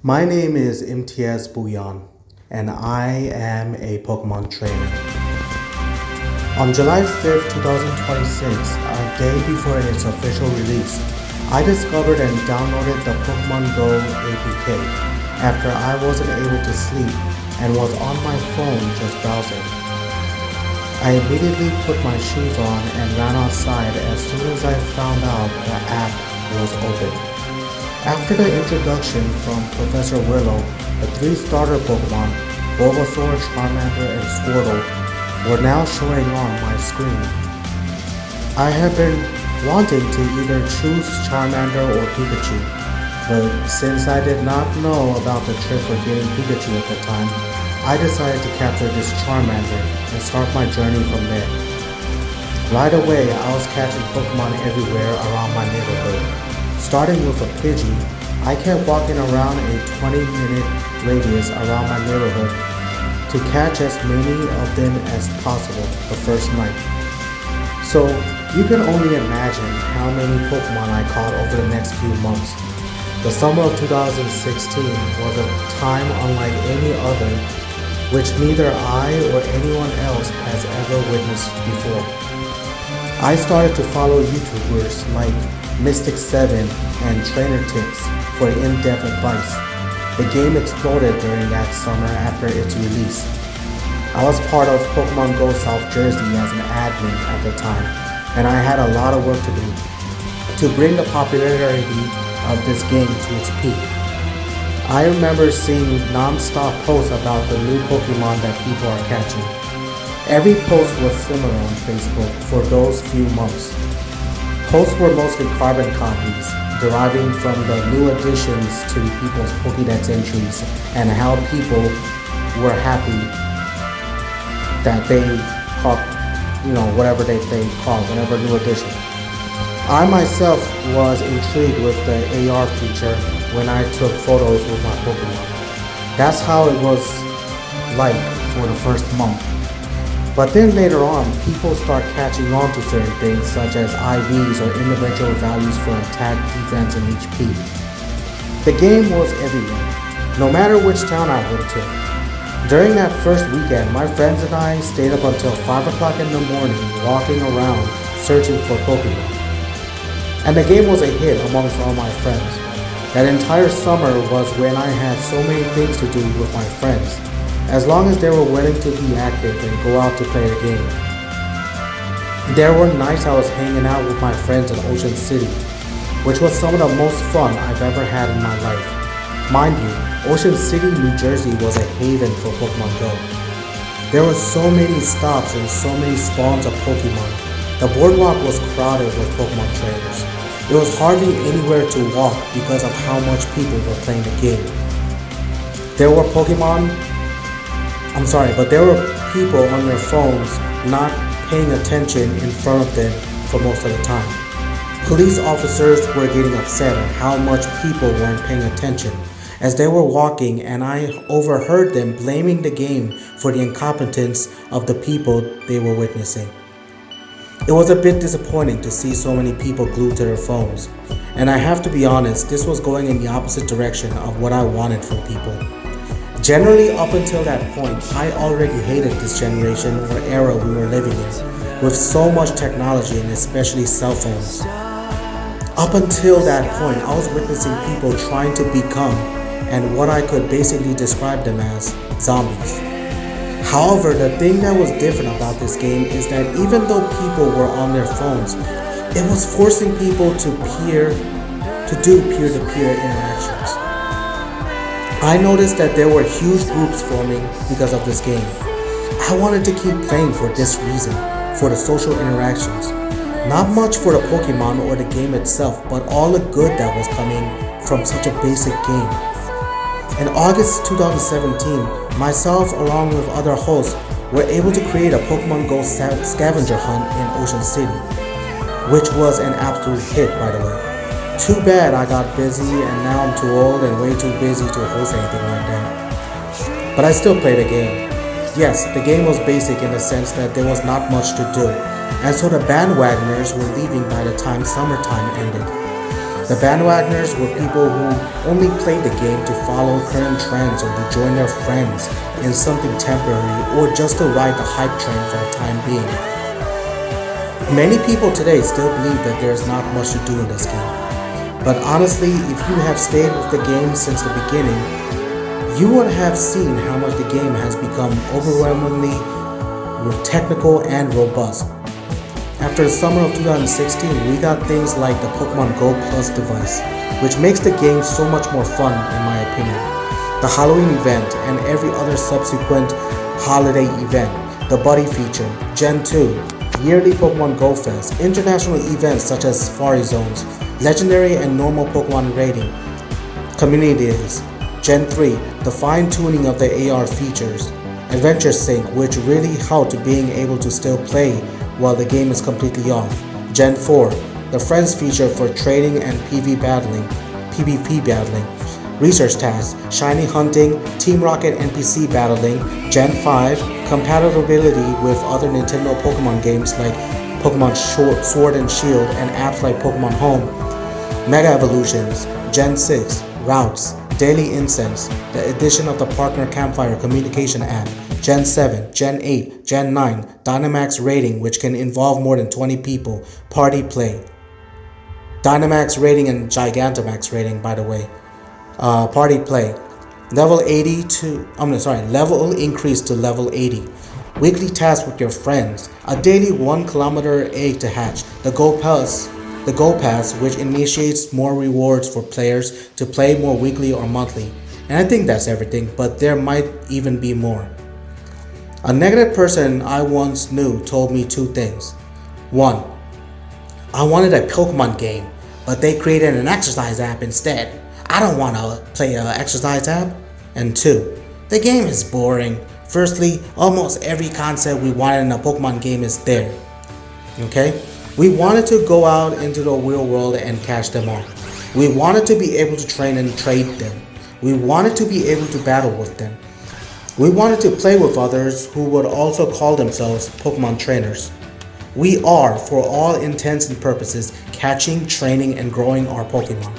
My name is Imtiaz Bhuiyan, and I am a Pokemon trainer. On July 5th, 2026, a day before its official release, I discovered and downloaded the Pokemon Go APK after I wasn't able to sleep and was on my phone just browsing. I immediately put my shoes on and ran outside as soon as I found out the app was open. After the introduction from Professor Willow, the three starter Pokemon, Bulbasaur, Charmander, and Squirtle, were now showing on my screen. I have been wanting to either choose Charmander or Pikachu, but since I did not know about the trick for getting Pikachu at the time, I decided to capture this Charmander and start my journey from there. Right away, I was catching Pokemon everywhere around my neighborhood. Starting with a Pidgey, I kept walking around a 20-minute radius around my neighborhood to catch as many of them as possible the first night. So you can only imagine how many Pokemon I caught over the next few months. The summer of 2016 was a time unlike any other, which neither I or anyone else has ever witnessed before. I started to follow YouTubers like Mystic7 and Trainer Tips for in-depth advice. The game exploded during that summer after its release. I was part of Pokemon Go South Jersey as an admin at the time, and I had a lot of work to do to bring the popularity of this game to its peak. I remember seeing non-stop posts about the new Pokemon that people are catching. Every post was similar on Facebook for those few months. Posts were mostly carbon copies, deriving from the new additions to people's Pokédex entries and how people were happy that they caught, whatever they caught, whatever new addition. I myself was intrigued with the AR feature when I took photos with my Pokemon. That's how it was like for the first month. But then later on, people start catching on to certain things such as IVs or individual values for attack, defense, and HP. The game was everywhere, no matter which town I went to. During that first weekend, my friends and I stayed up until 5 o'clock in the morning walking around searching for Pokemon. And the game was a hit amongst all my friends. That entire summer was when I had so many things to do with my friends, as long as they were willing to be active and go out to play the game. There were nights I was hanging out with my friends in Ocean City, which was some of the most fun I've ever had in my life. Mind you, Ocean City, New Jersey was a haven for Pokemon Go. There were so many stops and so many spawns of Pokemon. The boardwalk was crowded with Pokemon trainers. There was hardly anywhere to walk because of how much people were playing the game. There were people on their phones not paying attention in front of them for most of the time. Police officers were getting upset at how much people weren't paying attention as they were walking, and I overheard them blaming the game for the incompetence of the people they were witnessing. It was a bit disappointing to see so many people glued to their phones, and I have to be honest, this was going in the opposite direction of what I wanted from people. Generally, up until that point, I already hated this generation or era we were living in, with so much technology and especially cell phones. Up until that point, I was witnessing people trying to become, and what I could basically describe them as, zombies. However, the thing that was different about this game is that even though people were on their phones, it was forcing people to do peer-to-peer interactions. I noticed that there were huge groups forming because of this game. I wanted to keep playing for this reason, for the social interactions. Not much for the Pokemon or the game itself, but all the good that was coming from such a basic game. In August 2017, myself along with other hosts were able to create a Pokemon Go scavenger hunt in Ocean City, which was an absolute hit, by the way. Too bad I got busy and now I'm too old and way too busy to host anything like that. But I still play the game. Yes, the game was basic in the sense that there was not much to do, and so the bandwagoners were leaving by the time summertime ended. The bandwagoners were people who only played the game to follow current trends or to join their friends in something temporary or just to ride the hype train for the time being. Many people today still believe that there's not much to do in this game. But honestly, if you have stayed with the game since the beginning, you would have seen how much the game has become overwhelmingly technical and robust. After the summer of 2016, we got things like the Pokemon Go Plus device, which makes the game so much more fun in my opinion. The Halloween event and every other subsequent holiday event, the Buddy feature, Gen 2, yearly Pokemon Go Fest, international events such as Safari Zones, legendary and normal Pokemon rating, community days, Gen 3, the fine-tuning of the AR features, Adventure Sync, which really helped being able to still play while the game is completely off, Gen 4, the Friends feature for trading and PvP battling, Research tasks, Shiny hunting, Team Rocket NPC battling, Gen 5, compatibility with other Nintendo Pokemon games like Pokemon Sword and Shield and apps like Pokemon Home, Mega Evolutions, Gen 6, Routes, Daily Incense, the addition of the Partner Campfire communication app, Gen 7, Gen 8, Gen 9, Dynamax rating which can involve more than 20 people, party play, Dynamax rating and Gigantamax rating by the way, party play, level increase to level 80, weekly tasks with your friends, a daily 1 kilometer egg to hatch, the Go Pass which initiates more rewards for players to play more weekly or monthly. And I think that's everything, but there might even be more. A negative person I once knew told me 2 things. 1. I wanted a Pokemon game, but they created an exercise app instead. I don't want to play an exercise app. And 2. The game is boring. Firstly, almost every concept we wanted in a Pokemon game is there. Okay? We wanted to go out into the real world and catch them all. We wanted to be able to train and trade them. We wanted to be able to battle with them. We wanted to play with others who would also call themselves Pokemon trainers. We are, for all intents and purposes, catching, training, and growing our Pokemon.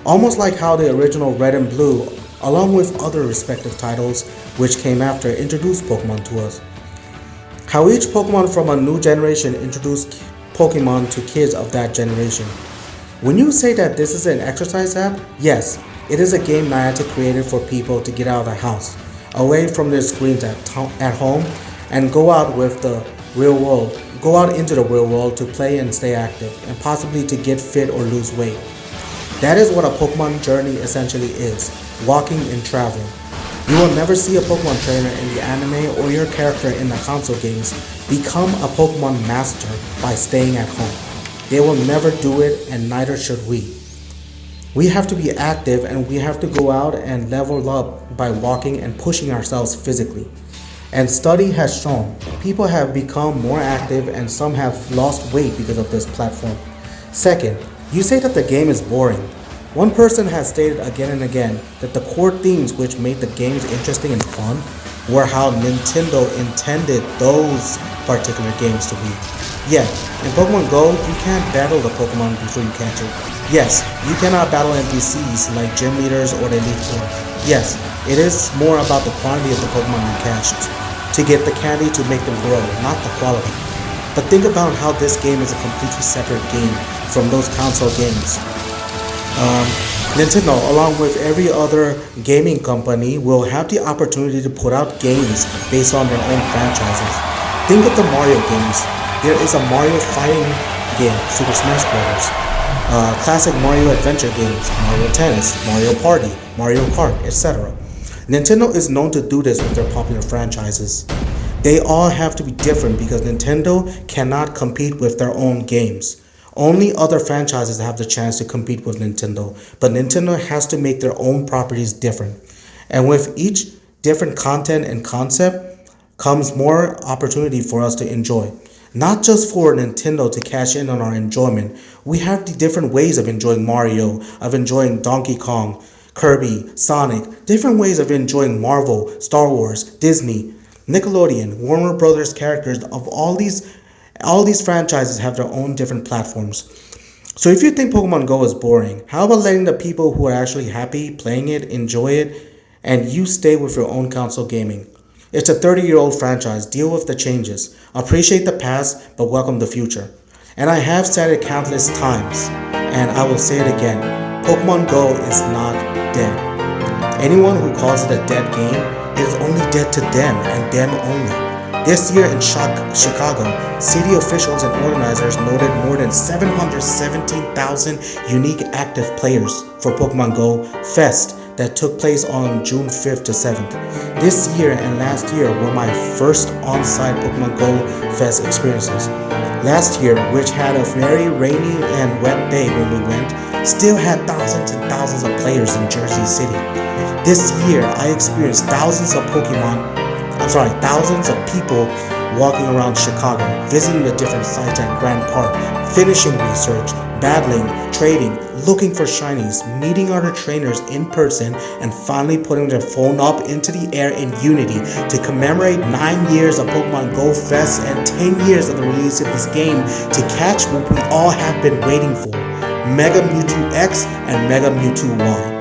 Almost like how the original Red and Blue, along with other respective titles which came after, introduced Pokemon to us. How each Pokemon from a new generation introduced Pokemon to kids of that generation. When you say that this is an exercise app, yes, it is a game Niantic created for people to get out of the house, away from their screens at home, and go out into the real world to play and stay active, and possibly to get fit or lose weight. That is what a Pokemon journey essentially is, walking and traveling. You will never see a Pokemon trainer in the anime or your character in the console games become a Pokemon master by staying at home. They will never do it, and neither should we. We have to be active, and we have to go out and level up by walking and pushing ourselves physically. And study has shown people have become more active and some have lost weight because of this platform. Second, you say that the game is boring. One person has stated again and again that the core themes which made the games interesting and fun were how Nintendo intended those particular games to be. Yeah, in Pokemon Go, you can't battle the Pokemon before you catch it. Yes, you cannot battle NPCs like gym leaders or the Elite Four. Yes, it is more about the quantity of the Pokemon you catch to get the candy to make them grow, not the quality. But think about how this game is a completely separate game from those console games. Nintendo, along with every other gaming company, will have the opportunity to put out games based on their own franchises. Think of the Mario games. There is a Mario fighting game, Super Smash Bros. Classic Mario adventure games, Mario Tennis, Mario Party, Mario Kart, etc. Nintendo is known to do this with their popular franchises. They all have to be different because Nintendo cannot compete with their own games. Only other franchises have the chance to compete with Nintendo, but Nintendo has to make their own properties different. And with each different content and concept comes more opportunity for us to enjoy. Not just for Nintendo to cash in on our enjoyment, we have the different ways of enjoying Mario, of enjoying Donkey Kong, Kirby, Sonic, different ways of enjoying Marvel, Star Wars, Disney, Nickelodeon, Warner Brothers characters of all these franchises have their own different platforms. So if you think Pokemon Go is boring, how about letting the people who are actually happy playing it enjoy it and you stay with your own console gaming? It's a 30-year-old franchise. Deal with the changes. Appreciate the past, but welcome the future. And I have said it countless times, and I will say it again. Pokemon Go is not dead. Anyone who calls it a dead game, it is only dead to them and them only. This year in Chicago, city officials and organizers noted more than 717,000 unique active players for Pokemon Go Fest that took place on June 5th to 7th. This year and last year were my first on-site Pokemon Go Fest experiences. Last year, which had a very rainy and wet day when we went, still had thousands and thousands of players in Jersey City. This year, I experienced thousands of people walking around Chicago, visiting the different sites at Grand Park, finishing research, battling, trading, looking for shinies, meeting other trainers in person, and finally putting their phone up into the air in unity to commemorate 9 years of Pokemon Go Fest and 10 years of the release of this game to catch what we all have been waiting for, Mega Mewtwo X and Mega Mewtwo Y.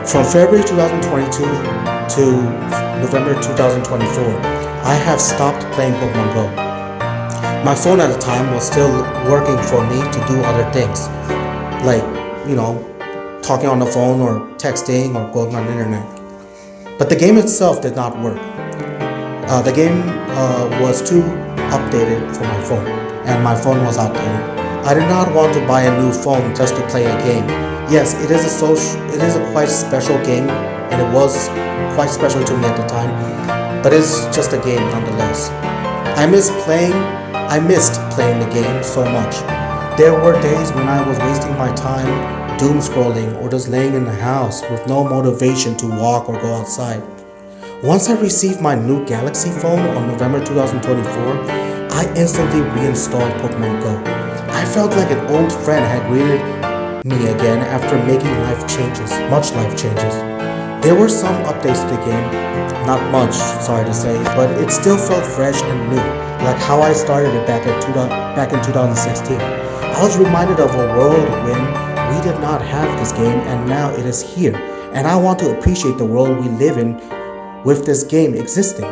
From February 2022 to November 2024, I have stopped playing Pokemon Go. My phone at the time was still working for me to do other things, like, talking on the phone or texting or going on the internet. But the game itself did not work. The game was too updated for my phone, and my phone was outdated. I did not want to buy a new phone just to play a game. Yes, it is a quite special game, and it was quite special to me at the time, but it's just a game nonetheless. I missed playing the game so much. There were days when I was wasting my time doom scrolling or just laying in the house with no motivation to walk or go outside. Once I received my new Galaxy phone on November 2024, I instantly reinstalled Pokemon Go. I felt like an old friend had greeted me again after making much life changes. There were some updates to the game, not much, sorry to say, but it still felt fresh and new, like how I started it back in 2016. I was reminded of a world when we did not have this game and now it is here, and I want to appreciate the world we live in with this game existing.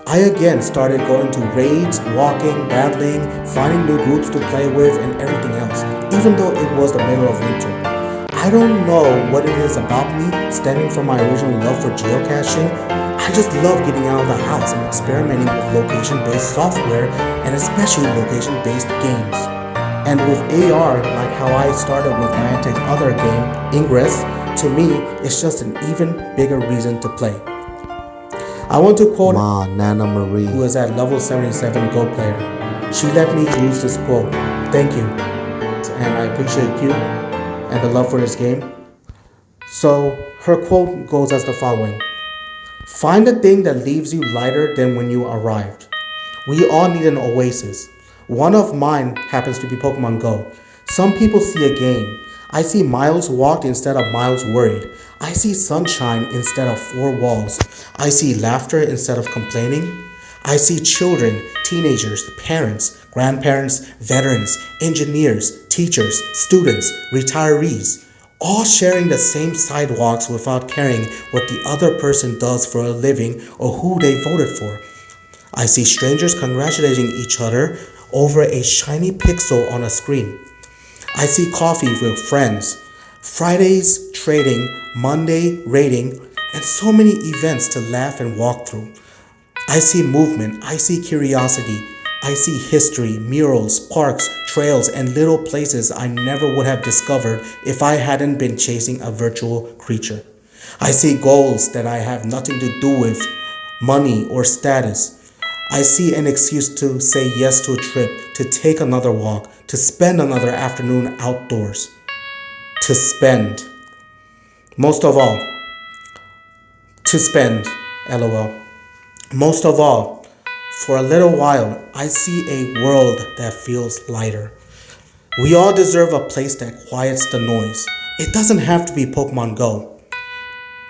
I again started going to raids, walking, battling, finding new groups to play with, and everything else, even though it was the middle of winter. I don't know what it is about me, stemming from my original love for geocaching. I just love getting out of the house and experimenting with location-based software, and especially location-based games. And with AR, like how I started with Niantic's other game, Ingress, to me, it's just an even bigger reason to play. I want to quote Ma Nanna Marie, who is at level 77 Go player. She let me use this quote. Thank you. And I appreciate you and the love for this game. So her quote goes as the following. Find a thing that leaves you lighter than when you arrived. We all need an oasis. One of mine happens to be Pokemon Go. Some people see a game. I see miles walked instead of miles worried. I see sunshine instead of four walls. I see laughter instead of complaining. I see children, teenagers, parents, grandparents, veterans, engineers, teachers, students, retirees, all sharing the same sidewalks without caring what the other person does for a living or who they voted for. I see strangers congratulating each other over a shiny pixel on a screen. I see coffee with friends, Fridays trading, Monday raiding, and so many events to laugh and walk through. I see movement, I see curiosity, I see history, murals, parks, trails, and little places I never would have discovered if I hadn't been chasing a virtual creature. I see goals that I have nothing to do with money or status. I see an excuse to say yes to a trip, to take another walk, to spend another afternoon outdoors. To spend. Most of all. To spend. LOL. Most of all, for a little while, I see a world that feels lighter. We all deserve a place that quiets the noise. It doesn't have to be Pokemon Go.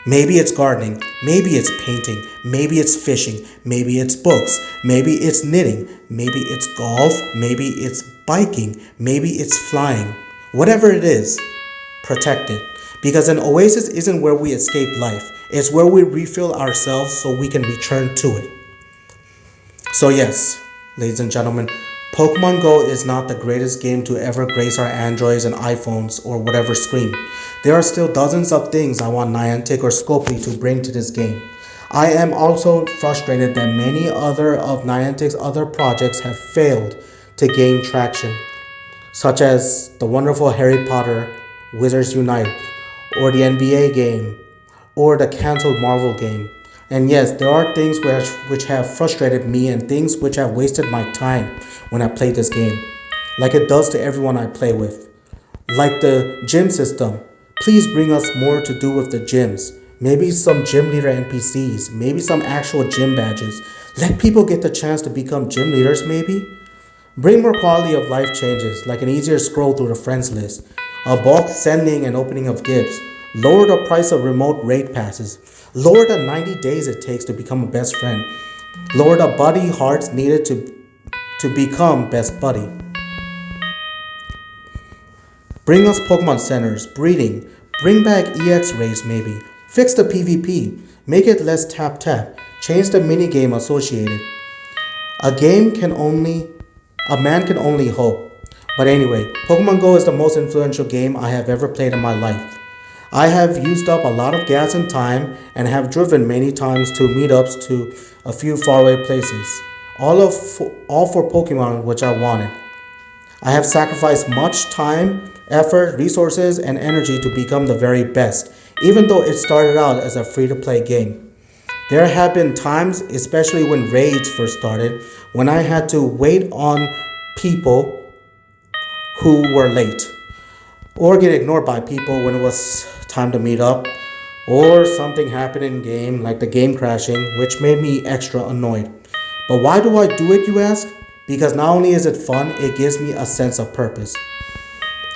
Maybe it's gardening, maybe it's painting, maybe it's fishing, maybe it's books, maybe it's knitting, maybe it's golf, maybe it's biking, maybe it's flying. Whatever it is, protect it. Because an oasis isn't where we escape life. It's where we refill ourselves so we can return to it. So yes, ladies and gentlemen, Pokemon Go is not the greatest game to ever grace our Androids and iPhones or whatever screen. There are still dozens of things I want Niantic or Scopely to bring to this game. I am also frustrated that many other of Niantic's other projects have failed to gain traction, such as the wonderful Harry Potter Wizards Unite, or the NBA game, or the cancelled Marvel game. And yes, there are things which have frustrated me and things which have wasted my time when I play this game, like it does to everyone I play with. Like the gym system. Please bring us more to do with the gyms. Maybe some gym leader NPCs, maybe some actual gym badges. Let people get the chance to become gym leaders maybe. Bring more quality of life changes, like an easier scroll through the friends list, a bulk sending and opening of gifts, lower the price of remote raid passes, lower the 90 days it takes to become a best friend, lower the buddy hearts needed to become best buddy. Bring us Pokemon centers, breeding, bring back EX raids maybe, fix the PvP, make it less tap, change the minigame associated. A man can only hope. But anyway, Pokemon Go is the most influential game I have ever played in my life. I have used up a lot of gas and time and have driven many times to meetups to a few faraway places, all for Pokemon which I wanted. I have sacrificed much time, effort, resources, and energy to become the very best, even though it started out as a free-to-play game. There have been times, especially when raids first started, when I had to wait on people who were late, or get ignored by people when it was time to meet up, or something happened in game like the game crashing, which made me extra annoyed. But why do I do it, you ask? Because not only is it fun, it gives me a sense of purpose.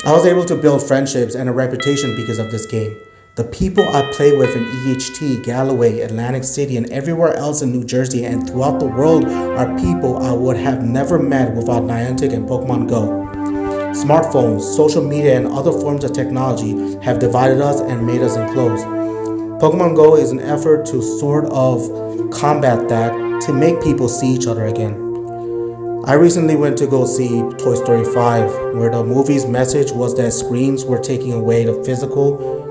I was able to build friendships and a reputation because of this game. The people I play with in EHT, Galloway, Atlantic City, and everywhere else in New Jersey and throughout the world are people I would have never met without Niantic and Pokemon Go. Smartphones, social media, and other forms of technology have divided us and made us enclosed. Pokemon Go is an effort to sort of combat that, to make people see each other again. I recently went to go see Toy Story 5, where the movie's message was that screens were taking away the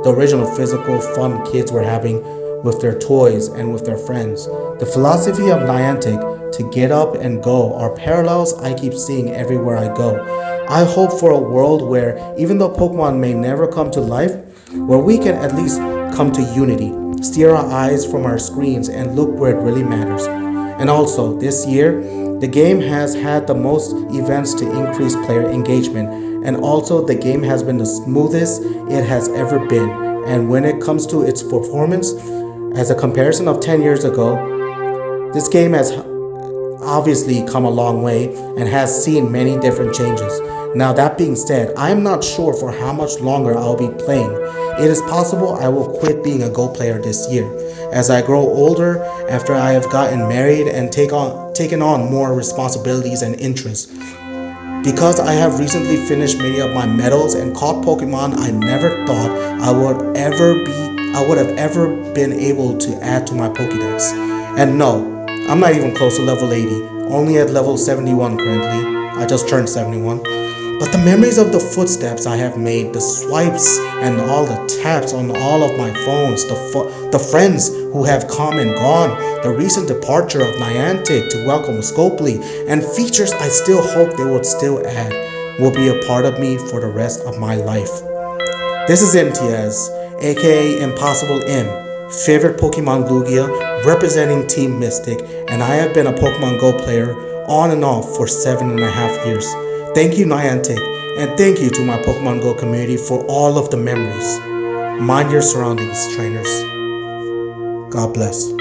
original physical fun kids were having with their toys and with their friends. The philosophy of Niantic to get up and go are parallels I keep seeing everywhere I go. I hope for a world where, even though Pokemon may never come to life, where we can at least come to unity, steer our eyes from our screens and look where it really matters. And also, this year, the game has had the most events to increase player engagement, and also the game has been the smoothest it has ever been. And when it comes to its performance, as a comparison of 10 years ago, this game has obviously come a long way and has seen many different changes. Now that being said, I am not sure for how much longer I'll be playing. It is possible I will quit being a Go player this year, as I grow older after I have gotten married and taken on more responsibilities and interests. Because I have recently finished many of my medals and caught Pokemon I never thought I would have ever been able to add to my Pokédex. And no, I'm not even close to level 80, only at level 71 currently. I just turned 71. But the memories of the footsteps I have made, the swipes and all the taps on all of my phones, the friends who have come and gone, the recent departure of Niantic to welcome Scopely, and features I still hope they would still add, will be a part of me for the rest of my life. This is Imtiaz, aka Impossible M, favorite Pokemon Lugia, representing Team Mystic, and I have been a Pokemon Go player on and off for 7.5 years. Thank you, Niantic, and thank you to my Pokemon Go community for all of the memories. Mind your surroundings, trainers. God bless.